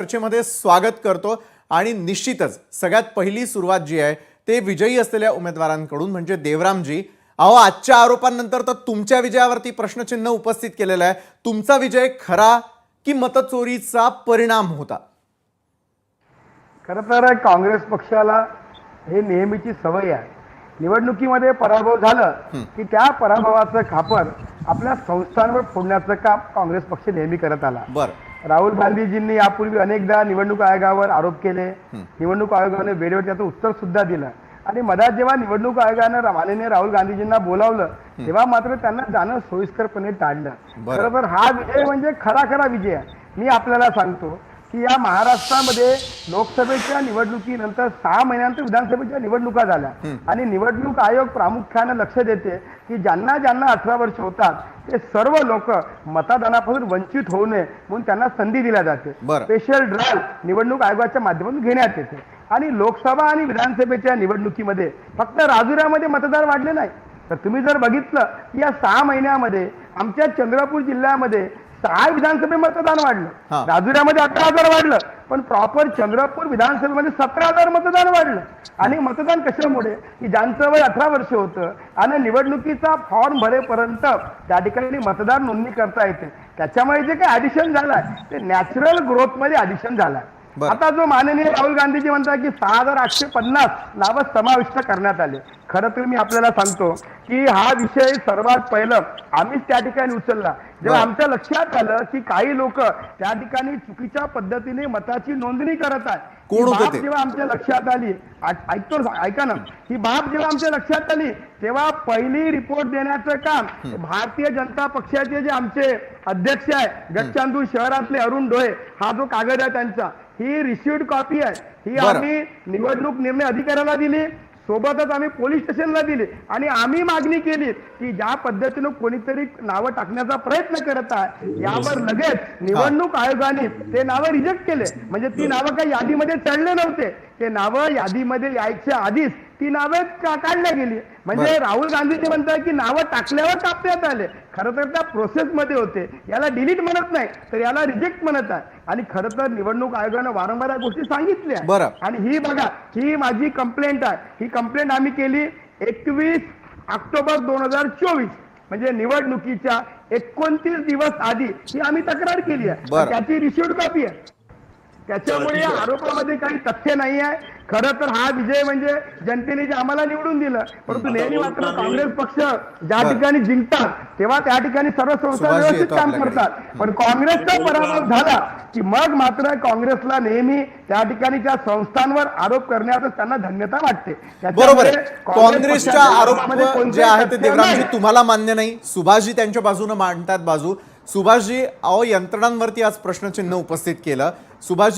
चर्चेमध्ये स्वागत करतो आणि निश्चितच सगळ्यात पहिली सुरुवात जी आहे ते विजयी असलेल्या उमेदवारांकडून म्हणजे देवरामजी। अहो, आजच्या आरोपांनंतर तर तुमच्या विजयावरती प्रश्नचिन्ह उपस्थित केलेलं आहे। तुमचा विजय खरा की मतचोरीचा परिणाम होता? खरं तर काँग्रेस पक्षाला हे नेहमीची सवय आहे, निवडणुकीमध्ये पराभव झालं की त्या पराभवाचं खापर आपल्या संस्थांवर फोडण्याचं काम काँग्रेस पक्ष नेहमी करत आला। बरं, राहुल गांधीजींनी यापूर्वी अनेकदा निवडणूक आयोगावर आरोप केले, निवडणूक आयोगाने वेळेवर त्याचं उत्तर सुद्धा दिलं आणि मधात जेव्हा निवडणूक आयोगाने माननीय राहुल गांधीजींना बोलावलं तेव्हा मात्र त्यांना जाणं सोयीस्करपणे टाळलं। खरं तर हा विजय म्हणजे खरा विजय आहे। मी आपल्याला सांगतो की या महाराष्ट्रामध्ये लोकसभेच्या निवडणुकीनंतर 6 महिन्यानंतर विधानसभेच्या निवडणुका झाल्या आणि निवडणूक आयोग प्रामुख्याने लक्ष देते की ज्यांना 18 वर्ष होतात ते सर्व लोक मतदानापासून वंचित होऊ नये म्हणून त्यांना संधी दिल्या जाते। स्पेशल ड्राईव्ह निवडणूक आयोगाच्या माध्यमातून घेण्यात येते आणि लोकसभा आणि विधानसभेच्या निवडणुकीमध्ये फक्त राजुऱ्यामध्ये मतदार वाढले नाही, तर तुम्ही जर बघितलं की या 6 महिन्यामध्ये आमच्या चंद्रपूर जिल्ह्यामध्ये 6 विधानसभे मतदान वाढलं, राजुऱ्यामध्ये 18,000 वाढलं, पण प्रॉपर चंद्रपूर विधानसभेमध्ये 17,000 मतदान वाढलं। आणि मतदान कशामुळे की ज्यांचं वय 18 वर्ष होतं आणि निवडणुकीचा फॉर्म भरेपर्यंत त्या ठिकाणी मतदार नोंदणी करता येते, त्याच्यामुळे जे काही ॲडिशन झालंय ते नॅचरल ग्रोथमध्ये ॲडिशन झालंय। आता जो माननीय राहुल गांधीजी म्हणतात की 6,850 नावं समाविष्ट करण्यात आले, खरं तर मी आपल्याला सांगतो की हा विषय सर्वात पहिलं आम्हीच त्या ठिकाणी उचलला जेव्हा आमच्या लक्षात आलं की काही लोक त्या ठिकाणी चुकीच्या पद्धतीने मताची नोंदणी करत आहेत। जेव्हा आमच्या लक्षात आली, ऐका ना, ही बाब जेव्हा आमच्या लक्षात आली तेव्हा पहिली रिपोर्ट देण्याचं काम भारतीय जनता पक्षाचे जे आमचे अध्यक्ष आहे गडचिरोली शहरातले अरुण डोळे, हा जो कागद आहे त्यांचा, ही रिसिव्ड कॉपी आहे, ही आम्ही निवडणूक निर्णय अधिकाऱ्याला दिली, सोबतच आम्ही पोलीस स्टेशनला दिली आणि आम्ही मागणी केली की ज्या पद्धतीने कोणीतरी नावं टाकण्याचा प्रयत्न करत आहे यावर लगेच निवडणूक आयोगाने ते नावं रिजेक्ट केले। म्हणजे ती नावं काही यादीमध्ये चढले नव्हते, ते नावं यादीमध्ये यायच्या आधीच ती नावे काढल्या गेली। म्हणजे राहुल गांधीजी म्हणतात की नावं टाकल्यावर कापण्यात आले, खरं तर त्या प्रोसेसमध्ये होते, याला डिलीट म्हणत नाही तर याला रिजेक्ट म्हणत आहे। आणि खरं तर निवडणूक आयोगाने वारंवार या गोष्टी सांगितल्या आणि ही बघा, ही माझी कंप्लेंट आहे, ही कंप्लेंट आम्ही केली 21 ऑक्टोबर 2024 म्हणजे निवडणुकीच्या 29 दिवस आधी ही आम्ही तक्रार केली आहे, त्याची रिसिव्ड कॉपी आहे। त्याच्यामुळे या आरोपामध्ये काही तथ्य नाही आहे। खरं तर हा विजय म्हणजे जनतेने जे आम्हाला निवडून दिलं, परंतु नेहमी मात्र काँग्रेस पक्ष ज्या ठिकाणी जिंकतात तेव्हा त्या ठिकाणी सर्व संस्था व्यवस्थित काम करतात, पण काँग्रेसचा पराभव झाला की मग मात्र काँग्रेसला नेहमी त्या ठिकाणी त्या संस्थांवर आरोप करण्यात त्यांना धन्यता वाटते। बरोबर आहे, काँग्रेसच्या आरोप जे आहेत ते देवरामजी तुम्हाला मान्य नाही, सुभाषजी त्यांच्या बाजूने मांडतात बाजू। सुभाषजी, अहो, यंत्रणांवरती आज प्रश्नचिन्ह उपस्थित केलं। सुभाषजी